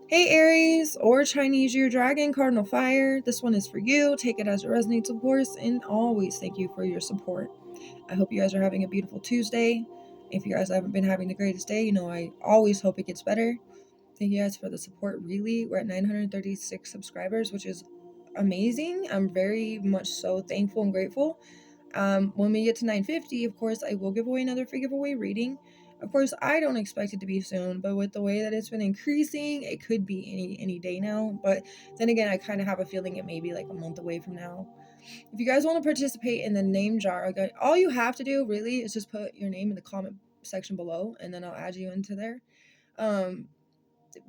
Hey Aries, or Chinese Year Dragon, Cardinal Fire. This one is for you. Take it as it resonates, of course, and always thank you for your support. I hope you guys are having a beautiful Tuesday. If you guys haven't been having the greatest day, I always hope it gets better. Thank you guys for the support. Really, we're at 936 subscribers, which is amazing. I'm very much so thankful and grateful. When we get to 950, of course, I will give away another free giveaway reading. Of course, I don't expect it to be soon, but with the way that it's been increasing, it could be any day now. But then again, I kind of have a feeling it may be like a month away from now. If you guys want to participate in the name jar, all you have to do really is just put your name in the comment section below, and then I'll add you into there.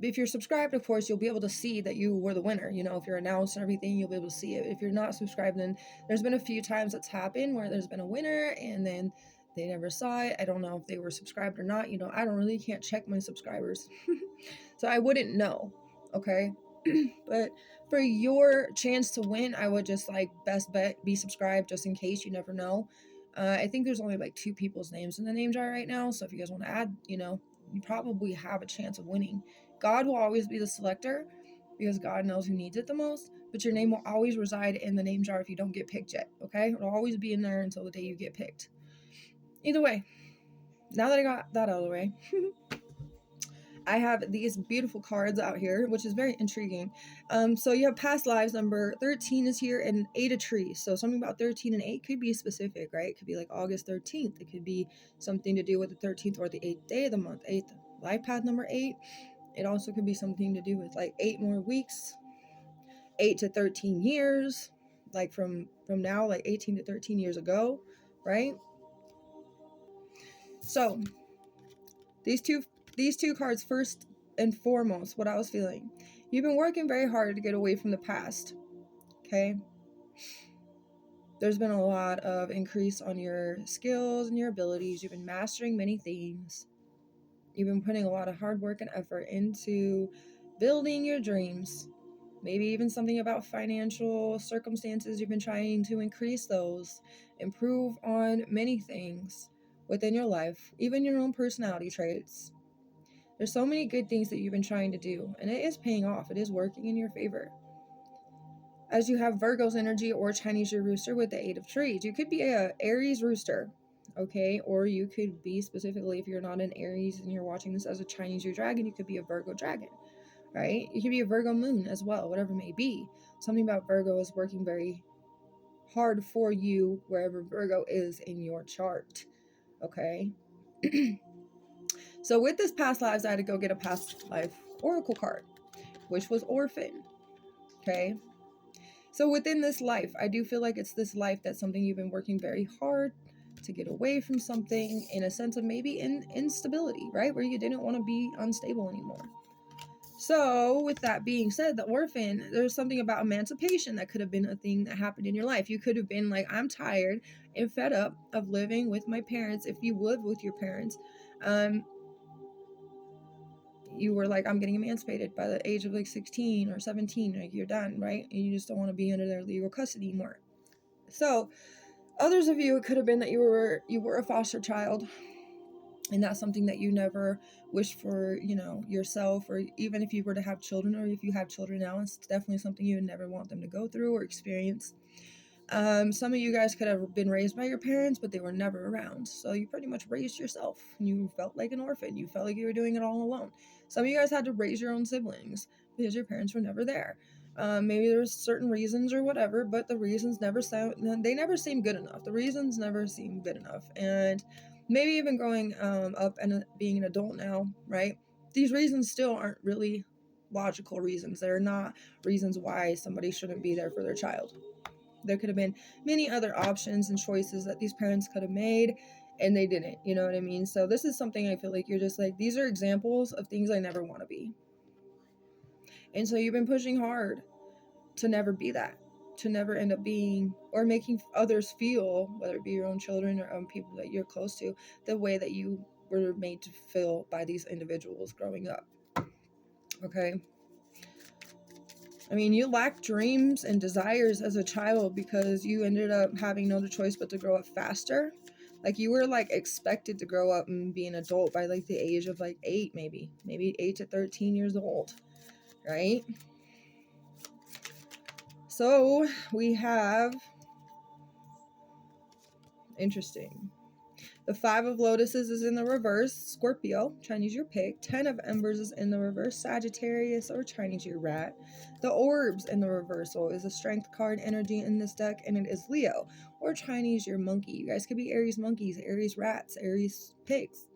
If you're subscribed, of course, you'll be able to see that you were the winner. If you're announced and everything, you'll be able to see it. If you're not subscribed, then there's been a few times that's happened where there's been a winner and then they never saw it. I don't know if they were subscribed or not. I don't really can't check my subscribers. So I wouldn't know. Okay. But for your chance to win, I would just best bet be subscribed just in case. You never know. I think there's only 2 people's names in the name jar right now. So if you guys want to add, you probably have a chance of winning. God will always be the selector because God knows who needs it the most, but your name will always reside in the name jar if you don't get picked yet, okay? It'll always be in there until the day you get picked. Either way, now that I got that out of the way, I have these beautiful cards out here, which is very intriguing. So you have past lives. Number 13 is here, and 8 a tree. So something about 13 and 8 could be specific, right? It could be like August 13th. It could be something to do with the 13th or the 8th day of the month. 8th life path number 8. It also could be something to do with 8 more weeks, 8 to 13 years, from now, 18 to 13 years ago, right? So these two cards, first and foremost, what I was feeling. You've been working very hard to get away from the past, okay? There's been a lot of increase on your skills and your abilities. You've been mastering many things. You've been putting a lot of hard work and effort into building your dreams. Maybe even something about financial circumstances. You've been trying to increase those, improve on many things within your life, even your own personality traits. There's so many good things that you've been trying to do, and it is paying off. It is working in your favor. As you have Virgo's energy or Chinese Year Rooster with the 8 of Trees, you could be a Aries Rooster, okay? Or you could be, specifically, if you're not an Aries and you're watching this as a Chinese Year Dragon, you could be a Virgo Dragon, right? You could be a Virgo Moon as well, whatever it may be. Something about Virgo is working very hard for you wherever Virgo is in your chart, okay? So with this past lives, I had to go get a past life oracle card, which was Orphan, okay? So within this life, I do feel like it's this life that's something you've been working very hard to get away from, something in a sense of maybe instability, right? Where you didn't want to be unstable anymore. So with that being said, the orphan, there's something about emancipation that could have been a thing that happened in your life. You could have been like, I'm tired and fed up of living with my parents. If you live with your parents, you were like, I'm getting emancipated by the age of 16 or 17, you're done, right? And you just don't want to be under their legal custody anymore. So others of you, it could have been that you were a foster child, and that's something that you never wished for, yourself, or even if you were to have children, or if you have children now, it's definitely something you would never want them to go through or experience. Some of you guys could have been raised by your parents, but they were never around. So you pretty much raised yourself. You felt like an orphan. You felt like you were doing it all alone. Some of you guys had to raise your own siblings because your parents were never there. Maybe there's certain reasons or whatever, but the reasons never seem good enough. The reasons never seem good enough. And maybe even growing up and being an adult now, right? These reasons still aren't really logical reasons. They're not reasons why somebody shouldn't be there for their child. There could have been many other options and choices that these parents could have made, and they didn't, you know what I mean? So this is something I feel like you're just like, these are examples of things I never want to be. And so you've been pushing hard to never be that, to never end up being or making others feel, whether it be your own children or people that you're close to, the way that you were made to feel by these individuals growing up. Okay? I mean, you lacked dreams and desires as a child because you ended up having no other choice but to grow up faster. You were expected to grow up and be an adult by the age of 8, maybe 8 to 13 years old. right? So we have, interesting, the 5 of Lotuses is in the reverse, Scorpio, Chinese your pick. 10 of Embers is in the reverse, Sagittarius or Chinese your rat. The Orbs in the reversal is a strength card energy in this deck, and it is Leo or Chinese your monkey. You guys could be Aries monkeys, Aries rats, Aries pigs,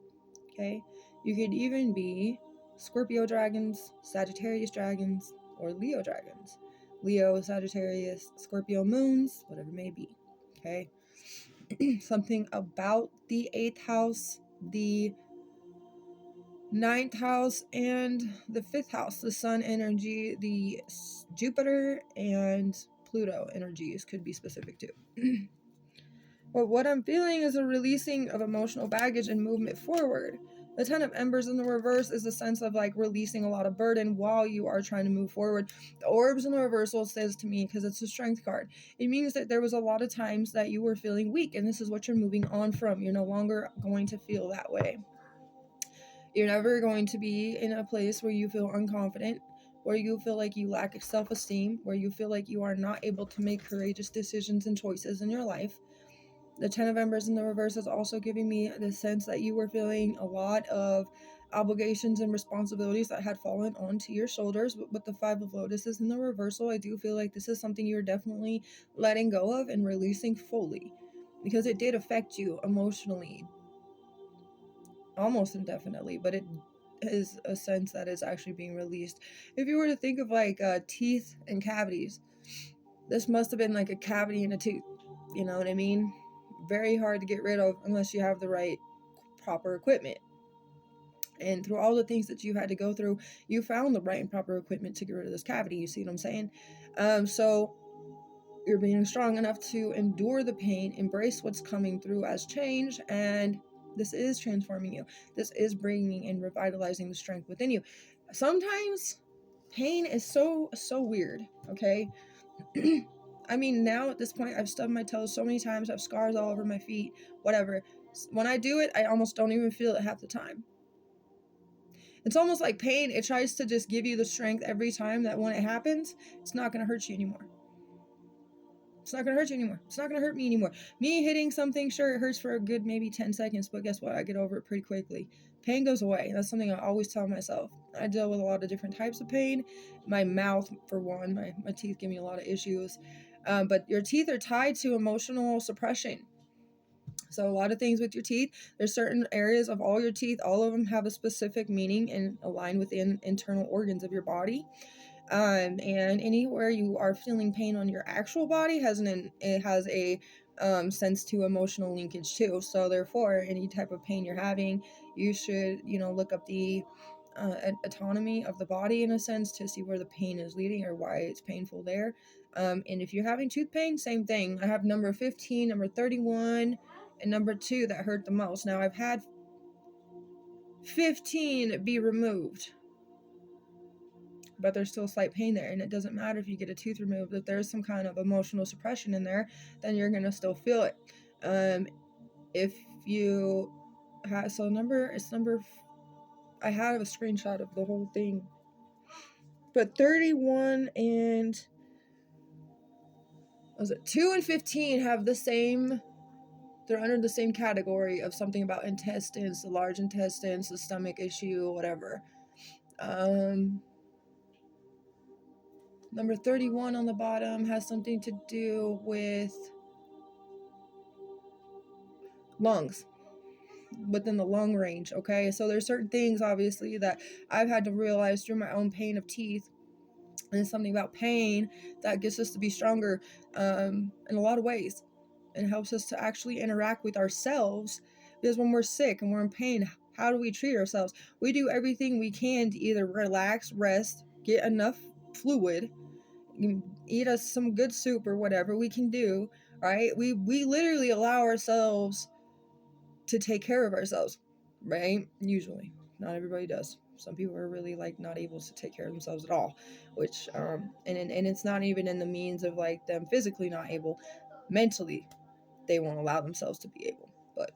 okay? You could even be Scorpio dragons, Sagittarius dragons, or Leo dragons. Leo, Sagittarius, Scorpio moons, whatever it may be, okay? Something about the 8th house, the 9th house, and the 5th house, the sun energy, the Jupiter and Pluto energies could be specific too. But what I'm feeling is a releasing of emotional baggage and movement forward. The 10 of Embers in the reverse is a sense of like releasing a lot of burden while you are trying to move forward. The Orbs in the reversal says to me, because it's a strength card, it means that there was a lot of times that you were feeling weak, and this is what you're moving on from. You're no longer going to feel that way. You're never going to be in a place where you feel unconfident, where you feel like you lack self-esteem, where you feel like you are not able to make courageous decisions and choices in your life. The 10 of Embers in the reverse is also giving me the sense that you were feeling a lot of obligations and responsibilities that had fallen onto your shoulders. With the 5 of Lotuses in the reversal, I do feel like this is something you're definitely letting go of and releasing fully, because it did affect you emotionally almost indefinitely, but it is a sense that is actually being released. If you were to think of like teeth and cavities, this must have been like a cavity in a tooth. You know what I mean? Very hard to get rid of unless you have the right proper equipment. And through all the things that you had to go through, you found the right and proper equipment to get rid of this cavity. You see what I'm saying? So you're being strong enough to endure the pain, embrace what's coming through as change, and this is transforming you. This is bringing and revitalizing the strength within you. Sometimes pain is so weird, okay? I mean, now at this point, I've stubbed my toes so many times, I have scars all over my feet, whatever. When I do it, I almost don't even feel it half the time. It's almost like pain, it tries to just give you the strength every time that when it happens, it's not going to hurt you anymore. It's not going to hurt you anymore. It's not going to hurt me anymore. Me hitting something, sure, it hurts for a good maybe 10 seconds, but guess what? I get over it pretty quickly. Pain goes away. That's something I always tell myself. I deal with a lot of different types of pain. My mouth, for one, my teeth give me a lot of issues. But your teeth are tied to emotional suppression. So a lot of things with your teeth, there's certain areas of all your teeth, all of them have a specific meaning and align within internal organs of your body. And anywhere you are feeling pain on your actual body has a sense to emotional linkage too. So therefore, any type of pain you're having, you should look up the autonomy of the body in a sense to see where the pain is leading or why it's painful there. And if you're having tooth pain, same thing. I have number 15, number 31, and number 2 that hurt the most. Now I've had 15 be removed, but there's still slight pain there, and it doesn't matter if you get a tooth removed. If there's some kind of emotional suppression in there, then you're gonna still feel it. If you have I have a screenshot of the whole thing, but 31 and 2 and 15 have the same. They're under the same category of something about intestines, the large intestines, the stomach issue, whatever. Number 31 on the bottom has something to do with lungs, within the lung range, okay? So there's certain things, obviously, that I've had to realize through my own pain of teeth, and it's something about pain that gets us to be stronger in a lot of ways. It helps us to actually interact with ourselves, because when we're sick and we're in pain, how do we treat ourselves? We do everything we can to either relax, rest, get enough fluid, eat us some good soup or whatever we can do, right? We literally allow ourselves to take care of ourselves, right? Usually. Not everybody does. Some people are really not able to take care of themselves at all, which and it's not even in the means of them physically not able. Mentally, they won't allow themselves to be able. But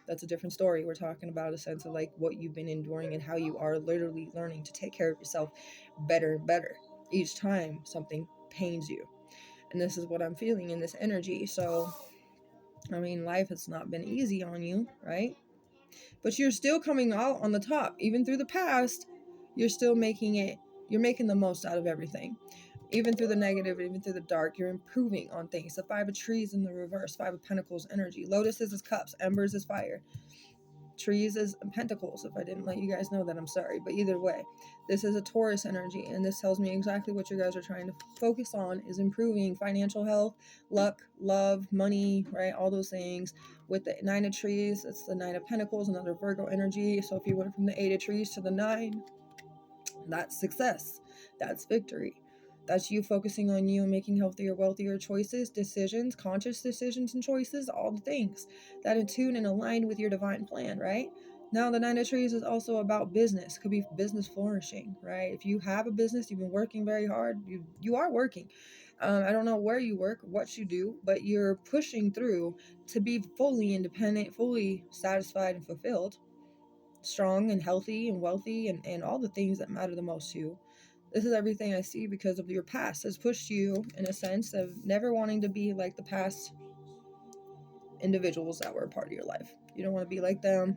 that's a different story. We're talking about a sense of like what you've been enduring and how you are literally learning to take care of yourself better and better each time something pains you. And this is what I'm feeling in this energy. So, I mean, life has not been easy on you, right? But you're still coming out on the top. Even through the past, you're still you're making the most out of everything. Even through the negative, even through the dark, you're improving on things. The Five of Trees in the reverse, Five of Pentacles energy. Lotus is cups, embers is fire. Trees is pentacles. If I didn't let you guys know that, I'm sorry. But either way, this is a Taurus energy, and this tells me exactly what you guys are trying to focus on is improving financial health, luck, love, money, right? All those things. With the Nine of Trees, it's the Nine of Pentacles, another Virgo energy. So if you went from the Eight of Trees to the Nine, that's success. That's victory. That's you focusing on you and making healthier, wealthier choices, decisions, conscious decisions and choices, all the things that in tune and aligned with your divine plan, right? Now, the Nine of Trees is also about business. Could be business flourishing, right? If you have a business, you've been working very hard. You are working. I don't know where you work, what you do, but you're pushing through to be fully independent, fully satisfied and fulfilled, strong and healthy and wealthy, and all the things that matter the most to you. This is everything I see because of your past has pushed you in a sense of never wanting to be like the past individuals that were a part of your life. You don't want to be like them.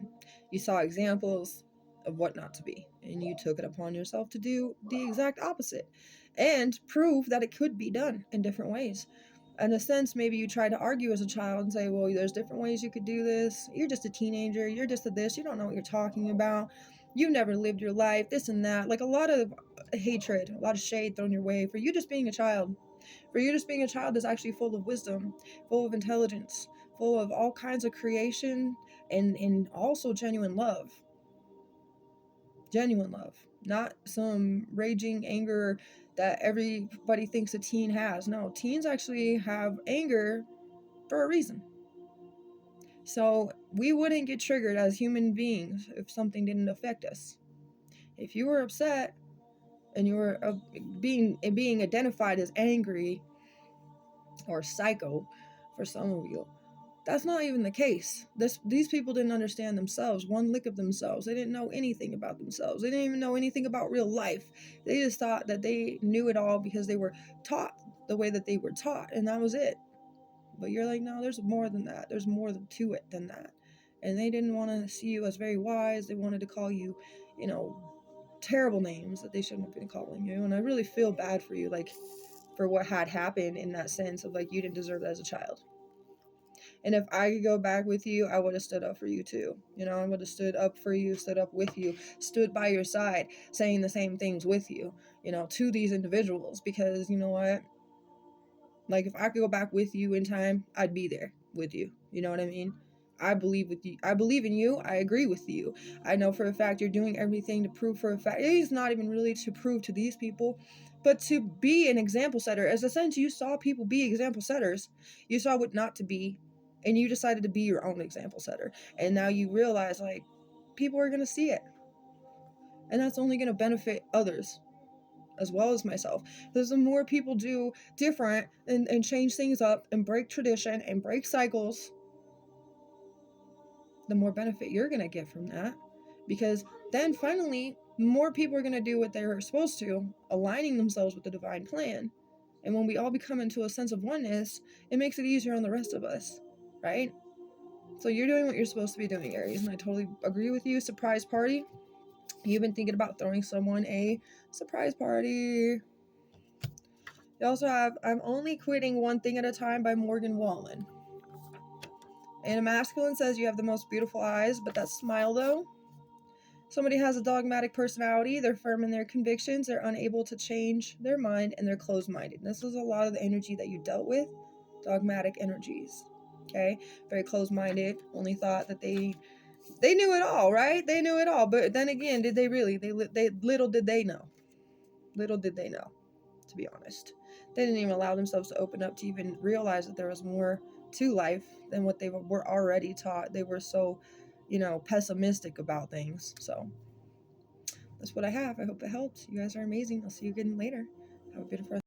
You saw examples of what not to be, and you took it upon yourself to do the exact opposite and prove that it could be done in different ways. In a sense, maybe you tried to argue as a child and say, well, there's different ways you could do this. You're just a teenager. You're just a this. You don't know what you're talking about. You've never lived your life, this and that. Like a lot of hatred, a lot of shade thrown your way for you just being a child. For you just being a child that's actually full of wisdom, full of intelligence, full of all kinds of creation, and also genuine love. Genuine love. Not some raging anger that everybody thinks a teen has. No, teens actually have anger for a reason. So we wouldn't get triggered as human beings if something didn't affect us. If you were upset and you were being identified as angry or psycho for some of you, that's not even the case. These people didn't understand themselves, one lick of themselves. They didn't know anything about themselves. They didn't even know anything about real life. They just thought that they knew it all because they were taught the way that they were taught, and that was it. But you're like, no, there's more than that. There's more to it than that. And they didn't want to see you as very wise. They wanted to call you, terrible names that they shouldn't have been calling you. And I really feel bad for you, like, for what had happened in that sense of, like, you didn't deserve that as a child. And if I could go back with you, I would have stood up for you too. I would have stood up for you, stood up with you, stood by your side, saying the same things with you, to these individuals. Because you know what? Like, if I could go back with you in time, I'd be there with you. You know what I mean? I believe with you. I believe in you. I agree with you. I know for a fact you're doing everything to prove for a fact. It's not even really to prove to these people, but to be an example setter. As a sense, you saw people be example setters. You saw what not to be, and you decided to be your own example setter. And now you realize, like, people are going to see it. And that's only going to benefit others as well as myself. Because the more people do different and change things up and break tradition and break cycles, the more benefit you're going to get from that. Because then finally, more people are going to do what they're supposed to, aligning themselves with the divine plan. And when we all become into a sense of oneness, it makes it easier on the rest of us, right? So you're doing what you're supposed to be doing, Aries, and I totally agree with you. Surprise party. You've been thinking about throwing someone a surprise party. You also have I'm Only Quitting One Thing at a Time by Morgan Wallen. And a masculine says you have the most beautiful eyes, but that smile though. Somebody has a dogmatic personality. They're firm in their convictions. They're unable to change their mind, and they're closed-minded. This is a lot of the energy that you dealt with. Dogmatic energies. Okay? Very closed-minded. Only thought that they knew it all, right? They knew it all. But then again, did they really? They little did they know. Little did they know, to be honest. They didn't even allow themselves to open up to even realize that there was more to life than what they were already taught. They were so, pessimistic about things. So that's what I have. I hope it helps. You guys are amazing. I'll see you again later. Have a beautiful rest.